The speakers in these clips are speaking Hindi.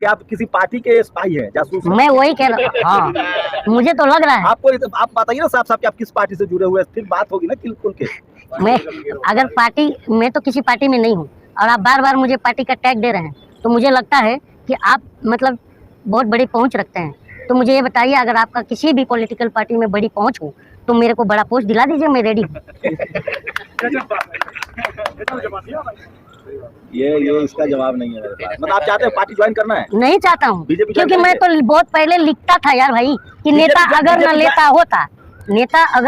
कि आप किसी पार्टी के स्पाई हैं, जासूस हैं? मैं वही कह रहा हूँ। हाँ, मुझे तो लग रहा है। आप बताइए ना साफ साफ कि आप किस पार्टी से जुड़े हुए हैं, फिर बात होगी ना खुल के। मैं अगर पार्टी, मैं तो किसी पार्टी में नहीं हूँ और आप बार बार मुझे पार्टी का टैग दे रहे हैं, तो मुझे लगता है कि आप मतलब बहुत बड़ी पहुँच रखते हैं। तो मुझे ये बताइए, अगर आपका किसी भी पॉलिटिकल पार्टी में बड़ी पहुँच हो तो मेरे को बड़ा पोस्ट दिला दीजिए, मैं रेडी हूँ। ये इसका जवाब नहीं है मेरे पास। मतलब आप चाहते हैं पार्टी ज्वाइन करना है? नहीं चाहता हूँ, बीजेपी क्योंकि मैं तो बहुत पहले लिखता था यार भाई कि नेता अगर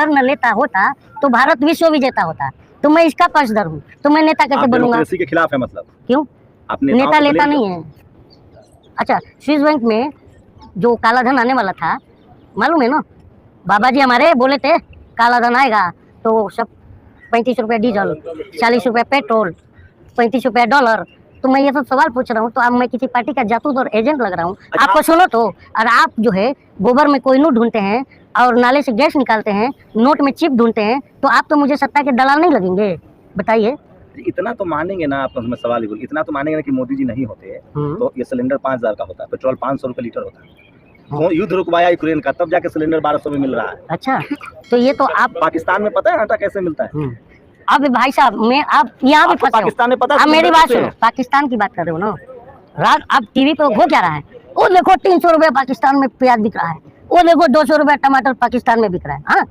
न लेता होता तो भारत विश्व विजेता होता। तो मैं इसका पक्षधर हूँ, तो मैं नेता कैसे बनूंगा? के खिलाफ है मतलब? क्यों? नेता लेता नहीं है। अच्छा, स्विस बैंक में जो काला धन आने वाला था, मालूम है ना? बाबा जी हमारे बोले थे काला धन आएगा तो सब 35 रुपये डीजल, 40 रुपये पेट्रोल, 35 रुपये डॉलर। तो मैं ये सब सवाल पूछ रहा हूँ, तो अब मैं किसी पार्टी का जासूस और एजेंट लग रहा हूँ? आपको सुनो तो, और आप जो है गोबर में कोयनू ढूंढते हैं और नाले से गैस निकालते हैं, नोट में चिप ढूंढते हैं, तो आप तो मुझे सत्ता के दलाल नहीं लगेंगे? बताइए। इतना तो मानेंगे ना आप, मैं सवाल ही बोल, इतना तो मानेंगे ना कि मोदी जी नहीं होते तो ये सिलेंडर 5000 का होता है, पेट्रोल 500 रुपये लीटर होता है। तो युद्ध रुकवाया यूक्रेन का, तब जाके सिलेंडर 1200 में मिल रहा है। अच्छा, तो ये तो आप पाकिस्तान में पता है आटा कैसे मिलता है? अब भाई साहब, मैं आप यहाँ भी पाकिस्तान में पता है? आप मेरी बात सुनो, पाकिस्तान की बात कर रहे हो ना, रात अब टीवी पे हो क्या रहा है? वो देखो 300 रुपये पाकिस्तान में प्याज बिक रहा है, वो देखो 200 रुपये टमाटर पाकिस्तान में बिक रहा है। हाँ,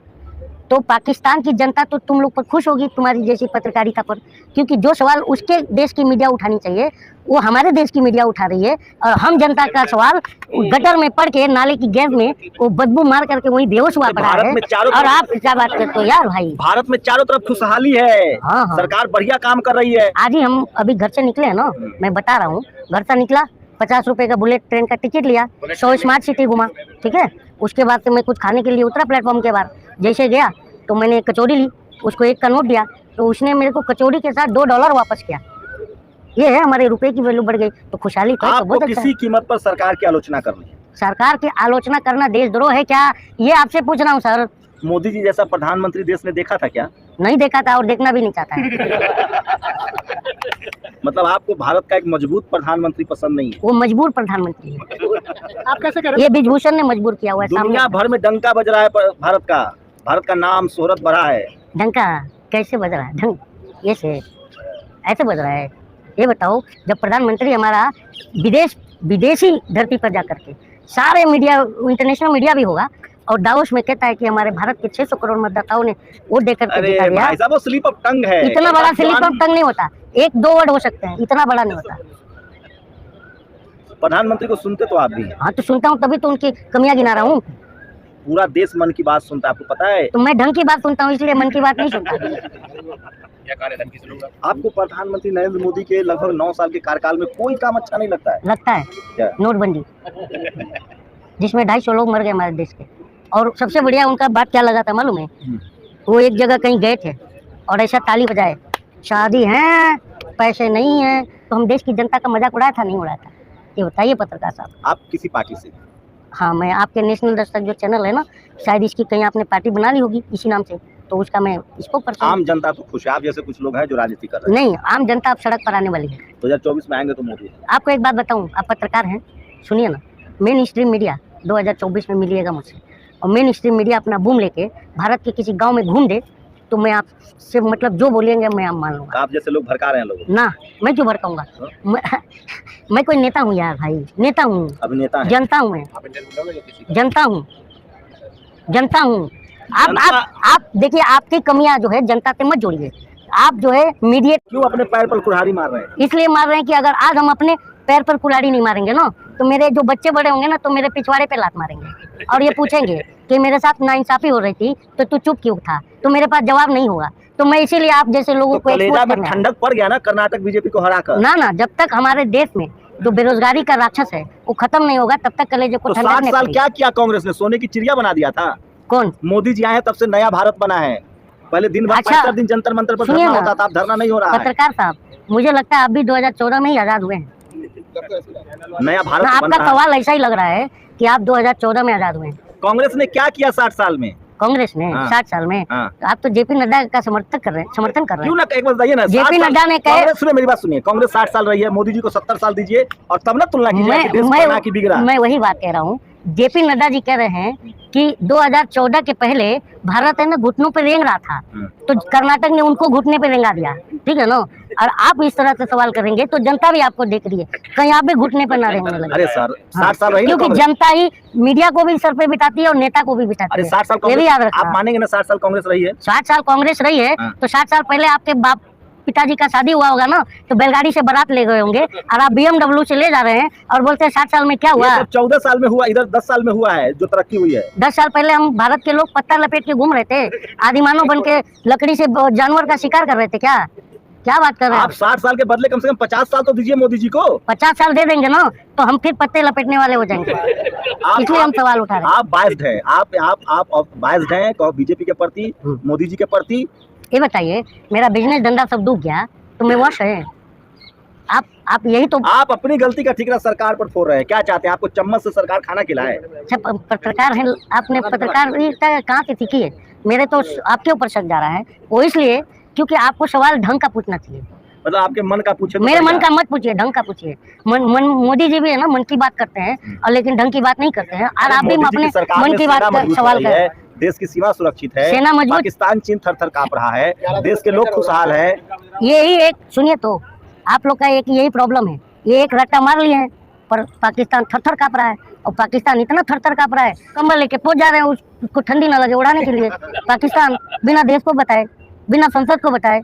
तो पाकिस्तान की जनता तो तुम लोग पर खुश होगी तुम्हारी जैसी पत्रकारिता पर, क्योंकि जो सवाल उसके देश की मीडिया उठानी चाहिए वो हमारे देश की मीडिया उठा रही है, और हम जनता का सवाल गटर में पड़ के नाले की गैस में वो बदबू मार करके वही बेहोश हुआ पड़ा है। और आप क्या बात करते हो यार भाई? भारत में चारों तरफ खुशहाली है। हाँ। सरकार बढ़िया काम कर रही है। आज ही हम अभी घर से निकले हैं ना, मैं बता रहा हूँ, घर से निकला, 50 रुपए का बुलेट ट्रेन का टिकट लिया, 100 स्मार्ट सिटी घुमा, ठीक है। उसके बाद से मैं कुछ खाने के लिए उतरा प्लेटफॉर्म के बाहर, जैसे गया तो मैंने एक कचौड़ी ली, उसको 1 का नोट दिया, तो उसने मेरे को कचौड़ी के साथ $2 वापस किया। ये है, हमारे रुपए की वैल्यू बढ़ गई, तो खुशहाली तो आपको किसी कीमत पर सरकार की आलोचना करनी है? सरकार की आलोचना करना देशद्रोह है क्या? ये आपसे पूछ रहा हूँ सर। मोदी जी जैसा प्रधानमंत्री देश ने देखा था क्या? नहीं देखा था और देखना भी नहीं चाहता है। मतलब आपको भारत का एक मजबूत प्रधानमंत्री पसंद नहीं है? वो मजबूर प्रधानमंत्री है। आप कैसे करें? ये ब्रिजभूषण ने मजबूर किया हुआ है। दुनिया भर में डंका बज रहा है भारत का नाम शोहरत बढ़ा है। डंका कैसे बज रहा है? ढंग ऐसे बज रहा है। ये बताओ, जब प्रधानमंत्री हमारा विदेशी धरती पर जाकर के सारे मीडिया, इंटरनेशनल मीडिया भी होगा, और दावोस में कहता है कि हमारे भारत के 600 करोड़ मतदाताओं ने वोट देकर के जीता गया। वो स्लिप ऑफ टंग है। इतना बड़ा स्लिप ऑफ टंग नहीं होता, 1-2 वर्ड हो सकते हैं, इतना बड़ा नहीं होता। प्रधानमंत्री को सुनते तो आप भी? हाँ, तो सुनता हूँ, तभी तो उनकी कमियां गिना रहा हूँ। पूरा देश मन की बात सुनता है, आपको पता है? तो मैं ढंग की बात सुनता हूँ, इसलिए मन की बात नहीं सुनता। आपको प्रधानमंत्री नरेंद्र मोदी के लगभग 9 साल के कार्यकाल में कोई काम अच्छा नहीं लगता है? लगता है क्या? नोटबंदी, जिसमें 250 लोग मर गए हमारे देश के। और सबसे बढ़िया उनका बात क्या लगा था मालूम है? वो एक जगह कहीं गए थे और ऐसा ताली बजाए, शादी है, पैसे नहीं है, तो हम देश की जनता का मजाक उड़ाया था, नहीं उड़ाया था? ये बताइए पत्रकार साहब। आप किसी पार्टी से? हाँ, मैं आपके नेशनल दस्तक जो चैनल है ना, शायद इसकी कहीं आपने पार्टी बना ली होगी इसी नाम से, तो उसका मैं इसको पर्सन। आम जनता तो खुश है, आप जैसे कुछ लोग हैं जो राजनीति कर रहे हैं। नहीं, आम जनता अब सड़क पर आने वाली है। 2024 में आएंगे तो मोदी। आपको एक बात बताऊं, आप पत्रकार हैं, सुनिए ना, मेन स्ट्रीम मीडिया 2024 में मिलिएगा मुझसे, और मेन स्ट्रीम मीडिया अपना बूम लेके भारत के किसी गांव में घूम दे तो मैं आपसे मतलब जो बोलेंगे मैं आप मान लूंगा। आप जैसे लोग भड़का रहे हैं लोगों ना, मैं क्यों भड़काऊंगा? मैं कोई नेता हूँ यार भाई, नेता हूँ, अभिनेता है। जनता हूँ, जनता हूँ। आप देखिए, आपकी कमियां जो है जनता से मत जोड़िए। आप जो है मीडिया क्यों अपने पैर पर कुल्हाड़ी मार रहे हैं? इसलिए मार रहे हैं कि अगर आज हम अपने पैर पर कुल्हाड़ी नहीं मारेंगे ना, तो मेरे जो बच्चे बड़े होंगे ना, तो मेरे पिछवाड़े पे लात मारेंगे और ये पूछेंगे कि मेरे साथ नाइंसाफी हो रही थी तो तू चुप क्यों था? तो मेरे पास जवाब नहीं होगा। तो मैं इसीलिए आप जैसे लोगों को कलेजा में ठंडक पड़ गया ना कर्नाटक बीजेपी को हराकर। ना, जब तक हमारे देश में जो बेरोजगारी का राक्षस है वो खत्म नहीं होगा, तब तक कलेजे को ठंडक नहीं। 60 साल क्या किया कांग्रेस ने? सोने की चिड़िया बना दिया था। कौन? मोदी जी आए तब से नया भारत बना है। पहले दिन भर 75 दिन जंतर मंतर पर धरना होता था, अब धरना नहीं हो रहा है। पत्रकार साहब, मुझे लगता है आप भी 2014 में ही आजाद हुए हैं। नया भारत आपका सवाल ऐसा ही लग रहा है कि आप 2014 में आजाद हुए हैं। कांग्रेस ने क्या किया 60 साल में? कांग्रेस ने हाँ। 60 साल में, हाँ। तो आप तो जेपी नड्डा का समर्थन कर रहे हैं। क्यों ना, एक बार बताइए ना, जेपी नड्डा ने कहे, कांग्रेस, सुनिए मेरी बात सुनिए, कांग्रेस 60 साल रही है, मोदी जी को 70 साल दीजिए और तब ना तुलना कीजिए कि देश बना कि बिगड़ा। मैं वही बात कह रहा हूँ। जेपी नड्डा जी कह रहे हैं कि 2014 के पहले भारत है ना घुटनों पे रेंग रहा था, तो कर्नाटक ने उनको घुटने पे रेंगा दिया, ठीक है ना। और आप इस तरह से सवाल करेंगे तो जनता भी आपको देख रही है, कहीं आप भी घुटने पे ना रेंगने लगे। अरे सर, 60 साल रही, क्योंकि जनता ही मीडिया को भी सर पे बिठाती है और नेता को भी बिठाती अरे है। 60 साल ये भी याद रखना। आप मानेंगे ना, 60 साल कांग्रेस रही है, 60 साल कांग्रेस रही है, तो 60 साल पहले आपके बाप पिताजी का शादी हुआ होगा ना, तो बैलगाड़ी से बारात ले गए होंगे और आप BMW से ले जा रहे हैं और बोलते हैं 60 साल में क्या हुआ। 14 साल में हुआ, इधर 10 साल में हुआ है जो तरक्की हुई है। 10 साल पहले हम भारत के लोग पत्ता लपेट के घूम रहे थे, आदिमानव बन के लकड़ी से जानवर का शिकार कर रहे थे। क्या बात कर रहे हैं आप 60 साल के बदले कम से कम 50 साल तो दीजिए मोदी जी को। 50 साल दे देंगे ना तो हम फिर पत्ते लपेटने वाले हो जाएंगे। इसलिए हम सवाल उठा रहे हैं। आप बायस्ड हैं, आप बायस्ड हैं बीजेपी के प्रति, मोदी जी के प्रति। ये बताइए, मेरा बिजनेस धंधा सब डूब गया तो मैं वश है। आप यही तो, आप अपनी गलती का ठिकरा सरकार पर फोड़ रहे हैं। क्या चाहते हैं, आपको चम्मच से सरकार खाना खिलाए? अच्छा पत्रकार है, आपने पत्रकारिता कहाँ से सीखी है? मेरे तो आपके ऊपर शक जा रहा है, वो इसलिए क्योंकि आपको सवाल ढंग का पूछना चाहिए। मतलब आपके मन का पूछे, मेरे मन का मत पूछिए, ढंग का पूछिए। मोदी जी भी है ना मन की बात करते हैं और लेकिन ढंग की बात नहीं करते हैं, और आप भी अपने मन की बात का सवाल कर रहे हैं। देश की सीमा सुरक्षित है, सेना मजबूत, पाकिस्तान चीन थर-थर कांप रहा है, देश के लोग खुशहाल है। यही एक सुनिए तो, आप लोग का एक यही प्रॉब्लम है, ये एक रट्टा मार लिए हैं, पर पाकिस्तान थर-थर कांप रहा है, और पाकिस्तान इतना थर-थर कांप रहा है, कंबल लेके पहुंच जा रहे हैं उसको ठंडी ना लगे उड़ाने के लिए। पाकिस्तान बिना देश को बताए, बिना संसद को बताए।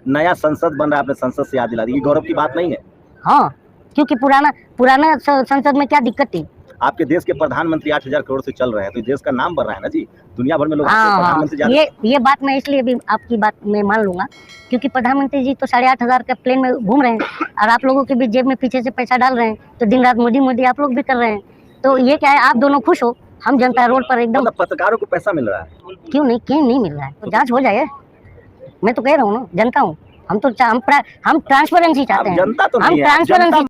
नया संसद बन रहा है, आपने संसद से याद दिला दी, ये गौरव की बात नहीं है? हाँ, क्योंकि पुराना संसद में क्या दिक्कत थी? आपके देश के प्रधानमंत्री 8,000 करोड़ से चल रहे हैं, तो देश का नाम बढ़ रहा है ना जी, दुनिया भर में लोग प्रधानमंत्री। ये बात मैं इसलिए भी आपकी बात में मान लूंगा क्योंकि प्रधानमंत्री जी तो 8,500 के प्लेन में घूम रहे हैं और आप लोगों के भी जेब में पीछे से पैसा डाल रहे हैं, तो दिन रात मोदी आप लोग भी कर रहे हैं। तो ये क्या है, आप दोनों खुश हो, हम जनता रोड पर एकदम। मतलब पत्रकारों को पैसा मिल रहा है? क्यों नहीं मिल रहा है? तो जांच हो जाए। मैं तो कह रहा हूँ ना, जनता हूँ, हम ट्रांसपेरेंसी चाहते हैं। जनता तो हम ट्रांसपेरेंसी